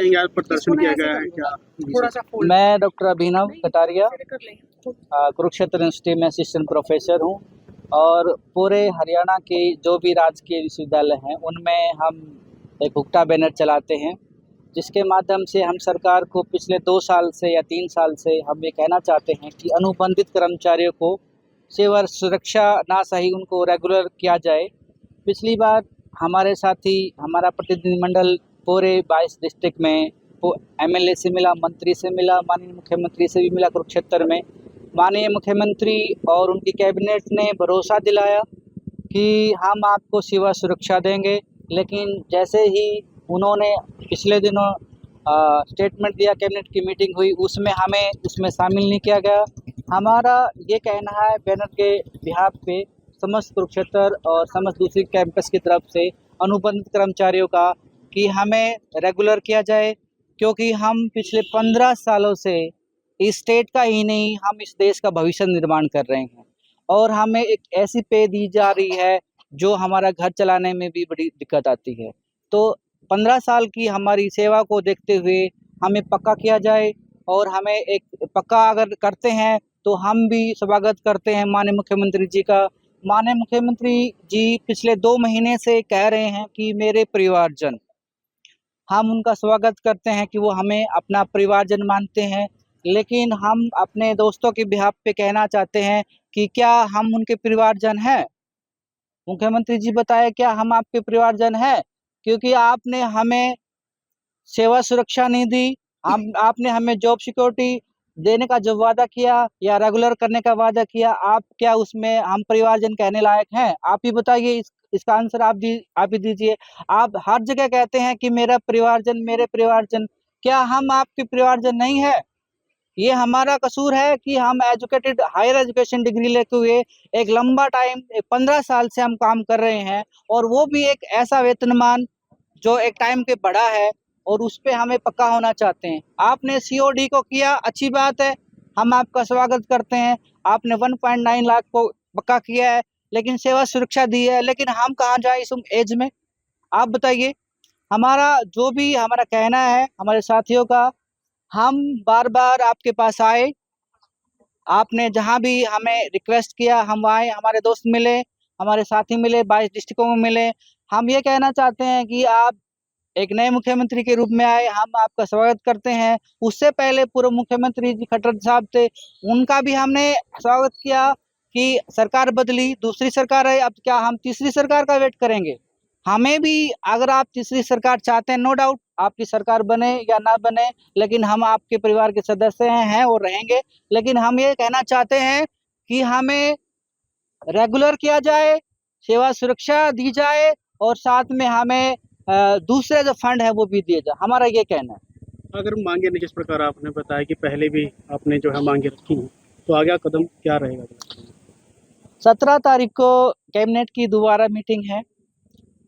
कहेंगे आज प्रदर्शन किया गया है क्या? थोड़ा सा मैं डॉक्टर अभिनव कटारिया कुरुक्षेत्र यूनिवर्सिटी में असिस्टेंट प्रोफेसर हूँ और पूरे हरियाणा के जो भी राजकीय विश्वविद्यालय हैं उनमें हम एक हुक्टा बैनर चलाते हैं, जिसके माध्यम से हम सरकार को पिछले 2 साल से या 3 साल से हम ये कहना चाहते हैं कि अनुबंधित कर्मचारियों को सेवा सुरक्षा ना सही उनको रेगुलर किया जाए। पिछली बार हमारे साथी हमारा प्रतिनिधिमंडल पूरे 22 डिस्ट्रिक्ट में एमएलए से मिला, मंत्री से मिला, माननीय मुख्यमंत्री से भी मिला कुरुक्षेत्र में। माननीय मुख्यमंत्री और उनकी कैबिनेट ने भरोसा दिलाया कि हम आपको सेवा सुरक्षा देंगे, लेकिन जैसे ही उन्होंने पिछले दिनों स्टेटमेंट दिया, कैबिनेट की मीटिंग हुई, उसमें हमें उसमें शामिल नहीं किया गया। हमारा ये कहना है बैनर के बिहाफ पे समस्त कुरुक्षेत्र और समस्त दूसरी कैंपस की तरफ से अनुबंधित कर्मचारियों का कि हमें रेगुलर किया जाए, क्योंकि हम पिछले 15 सालों से इस स्टेट का ही नहीं हम इस देश का भविष्य निर्माण कर रहे हैं और हमें एक ऐसी पे दी जा रही है जो हमारा घर चलाने में भी बड़ी दिक्कत आती है। तो 15 साल की हमारी सेवा को देखते हुए हमें पक्का किया जाए और हमें एक पक्का अगर करते हैं तो हम भी स्वागत करते हैं माननीय मुख्यमंत्री जी का। माननीय मुख्यमंत्री जी पिछले 2 महीने से कह रहे हैं कि मेरे परिवारजन, हम उनका स्वागत करते हैं कि वो हमें अपना परिवारजन मानते हैं, लेकिन हम अपने दोस्तों के बिहाफ पे कहना चाहते हैं कि क्या हम उनके परिवारजन हैं? मुख्यमंत्री जी बताए क्या हम आपके परिवारजन हैं? क्योंकि आपने हमें सेवा सुरक्षा नहीं दी, आपने हमें जॉब सिक्योरिटी देने का जो वादा किया या रेगुलर करने का वादा किया, आप क्या उसमें हम परिवारजन कहने लायक हैं? आप ही बताइए, इसका आंसर आप ही दीजिए। आप हर जगह कहते हैं कि मेरा परिवारजन, मेरे परिवारजन, क्या हम आपके परिवारजन नहीं है? ये हमारा कसूर है कि हम एजुकेटेड हायर एजुकेशन डिग्री लेते हुए एक लंबा टाइम 15 साल से हम काम कर रहे हैं और वो भी एक ऐसा वेतनमान जो एक टाइम पे बढ़ा है और उस पे हमें पक्का होना चाहते हैं। आपने सीओडी को किया, अच्छी बात है, हम आपका स्वागत करते हैं। आपने 1.9 लाख को पक्का किया है, लेकिन सेवा सुरक्षा दी है, लेकिन हम कहाँ जाए इस एज में? आप बताइए। हमारा जो भी हमारा कहना है हमारे साथियों का, हम बार बार आपके पास आए, आपने जहां भी हमें रिक्वेस्ट किया हम आए, हमारे दोस्त मिले, हमारे साथी मिले, 22 डिस्ट्रिक्टों में मिले। हम ये कहना चाहते हैं कि आप एक नए मुख्यमंत्री के रूप में आए, हम आपका स्वागत करते हैं। उससे पहले पूर्व मुख्यमंत्री जी खट्टर साहब थे, उनका भी हमने स्वागत किया कि सरकार बदली, दूसरी सरकार है, अब क्या हम तीसरी सरकार का वेट करेंगे? हमें भी अगर आप तीसरी सरकार चाहते हैं, नो डाउट आपकी सरकार बने या ना बने, लेकिन हम आपके परिवार के सदस्य हैं और रहेंगे। लेकिन हम ये कहना चाहते हैं कि हमें रेगुलर किया जाए, सेवा सुरक्षा दी जाए और साथ में हमें दूसरे जो फंड है वो भी दिए जाए, हमारा ये कहना है। अगर मांगे नहीं, जिस प्रकार आपने बताया कि पहले भी आपने जो है मांगे रखी हैं, तो आगे कदम क्या रहेगा? 17 तारीख को कैबिनेट की दोबारा मीटिंग है।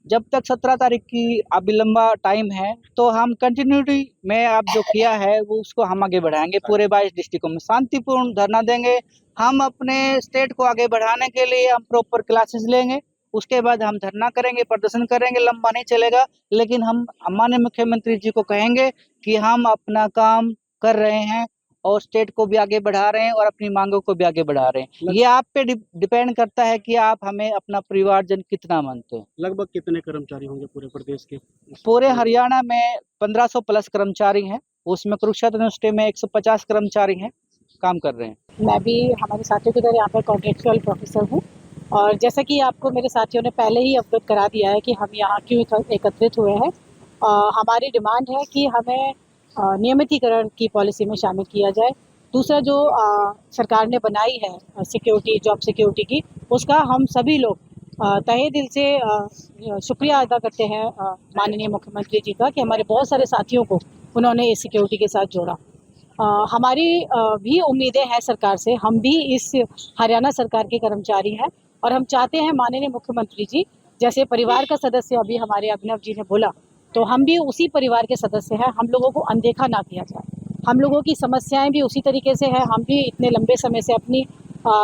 जब तक 17 तारीख की अभी लंबा टाइम है, तो हम कंटिन्यूटी में आप जो किया है वो उसको हम आगे बढ़ाएंगे। पूरे 22 डिस्ट्रिक्टों में शांतिपूर्ण धरना देंगे। हम अपने स्टेट को आगे बढ़ाने के लिए हम प्रॉपर क्लासेस लेंगे, उसके बाद हम धरना करेंगे, प्रदर्शन करेंगे, लंबा नहीं चलेगा। लेकिन हम माननीय मुख्यमंत्री जी को कहेंगे कि हम अपना काम कर रहे हैं और स्टेट को भी आगे बढ़ा रहे हैं और अपनी मांगों को भी आगे बढ़ा रहे हैं। ये आप पे डिपेंड करता है कि आप हमें अपना परिवारजन कितना मानते हैं। लगभग कितने कर्मचारी होंगे पूरे प्रदेश के? पूरे हरियाणा में 1500 प्लस कर्मचारी हैं, उसमें कुरुक्षेत्र यूनिवर्सिटी में 150 कर्मचारी हैं, काम कर रहे हैं। मैं भी हमारे साथियों की तरह यहाँ पर कॉन्ट्रेक्चुअल प्रोफेसर हूँ और जैसा कि आपको मेरे साथियों ने पहले ही अवगत करा दिया है कि हम यहाँ क्यों एकत्रित हुए हैं। हमारी डिमांड है कि हमें नियमितीकरण की पॉलिसी में शामिल किया जाए। दूसरा जो सरकार ने बनाई है सिक्योरिटी, जॉब सिक्योरिटी की, उसका हम सभी लोग तहे दिल से शुक्रिया अदा करते हैं माननीय मुख्यमंत्री जी का कि हमारे बहुत सारे साथियों को उन्होंने इस सिक्योरिटी के साथ जोड़ा। हमारी भी उम्मीदें हैं सरकार से, हम भी इस हरियाणा सरकार के कर्मचारी हैं और हम चाहते हैं माननीय मुख्यमंत्री जी जैसे परिवार का सदस्य अभी हमारे अभिनव जी ने बोला, तो हम भी उसी परिवार के सदस्य हैं। हम लोगों को अनदेखा ना किया जाए, हम लोगों की समस्याएं भी उसी तरीके से हैं। हम भी इतने लंबे समय से अपनी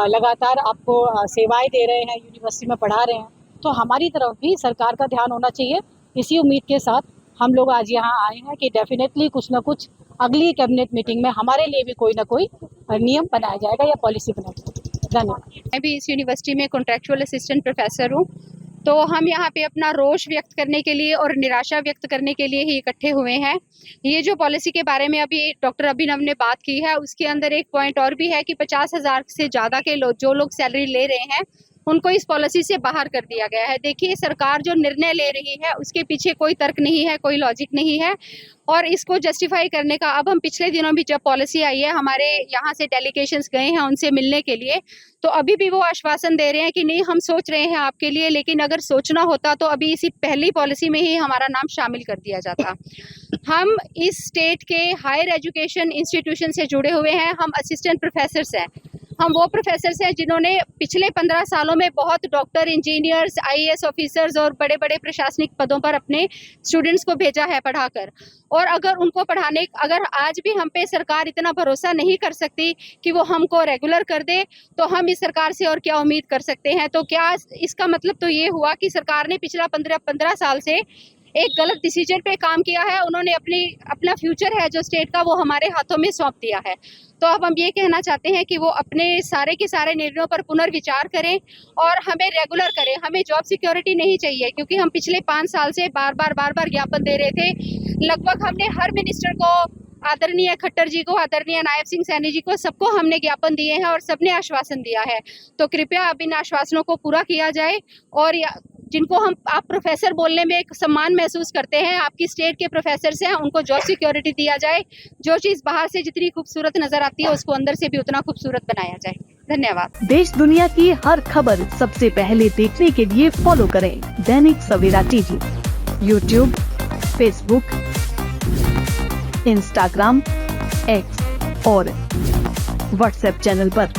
लगातार आपको सेवाएं दे रहे हैं, यूनिवर्सिटी में पढ़ा रहे हैं, तो हमारी तरफ भी सरकार का ध्यान होना चाहिए। इसी उम्मीद के साथ हम लोग आज यहाँ आए हैं कि डेफिनेटली कुछ ना कुछ अगली कैबिनेट मीटिंग में हमारे लिए भी कोई ना कोई नियम बनाया जाएगा या पॉलिसी बनाई जाएगी। धन्यवाद। मैं भी इस यूनिवर्सिटी में कॉन्ट्रैक्चुअल असिस्टेंट प्रोफेसर हूँ। तो हम यहाँ पे अपना रोष व्यक्त करने के लिए और निराशा व्यक्त करने के लिए ही इकट्ठे हुए हैं। ये जो पॉलिसी के बारे में अभी डॉक्टर अभिनव ने बात की है, उसके अंदर एक पॉइंट और भी है कि 50,000 से ज़्यादा के जो लोग सैलरी ले रहे हैं उनको इस पॉलिसी से बाहर कर दिया गया है। देखिए, सरकार जो निर्णय ले रही है उसके पीछे कोई तर्क नहीं है, कोई लॉजिक नहीं है, और इसको जस्टिफाई करने का अब हम पिछले दिनों भी जब पॉलिसी आई है, हमारे यहाँ से डेलीगेशंस गए हैं उनसे मिलने के लिए, तो अभी भी वो आश्वासन दे रहे हैं कि नहीं, हम सोच रहे हैं आपके लिए, लेकिन अगर सोचना होता तो अभी इसी पहली पॉलिसी में ही हमारा नाम शामिल कर दिया जाता। हम इस स्टेट के हायर एजुकेशन इंस्टीट्यूशन से जुड़े हुए हैं, हम असिस्टेंट प्रोफेसर्स हैं। हम वो प्रोफेसर्स हैं जिन्होंने पिछले 15 सालों में बहुत डॉक्टर, इंजीनियर्स, IAS ऑफिसर्स और बड़े बड़े प्रशासनिक पदों पर अपने स्टूडेंट्स को भेजा है पढ़ाकर। और अगर आज भी हम पे सरकार इतना भरोसा नहीं कर सकती कि वो हमको रेगुलर कर दे, तो हम इस सरकार से और क्या उम्मीद कर सकते हैं। तो क्या इसका मतलब तो ये हुआ कि सरकार ने पिछला 15 साल से एक गलत डिसीजन पे काम किया है। उन्होंने अपना फ्यूचर है जो स्टेट का, वो हमारे हाथों में सौंप दिया है। तो अब हम ये कहना चाहते हैं कि वो अपने सारे के सारे निर्णयों पर पुनर्विचार करें और हमें रेगुलर करें। हमें जॉब सिक्योरिटी नहीं चाहिए, क्योंकि हम पिछले 5 साल से बार बार ज्ञापन दे रहे थे। लगभग हमने हर मिनिस्टर को, आदरणीय खट्टर जी को, आदरणीय नायब सिंह सैनी जी को, सबको हमने ज्ञापन दिए हैं और सबने आश्वासन दिया है। तो कृपया अब इन आश्वासनों को पूरा किया जाए, और जिनको आप प्रोफेसर बोलने में एक सम्मान महसूस करते हैं, आपकी स्टेट के प्रोफेसर हैं, उनको जॉब सिक्योरिटी दिया जाए। जो चीज़ बाहर से जितनी खूबसूरत नजर आती है उसको अंदर से भी उतना खूबसूरत बनाया जाए। धन्यवाद। देश दुनिया की हर खबर सबसे पहले देखने के लिए फॉलो करें Dainik Savera TV, YouTube, Facebook, Instagram, X और व्हाट्सएप चैनल पर।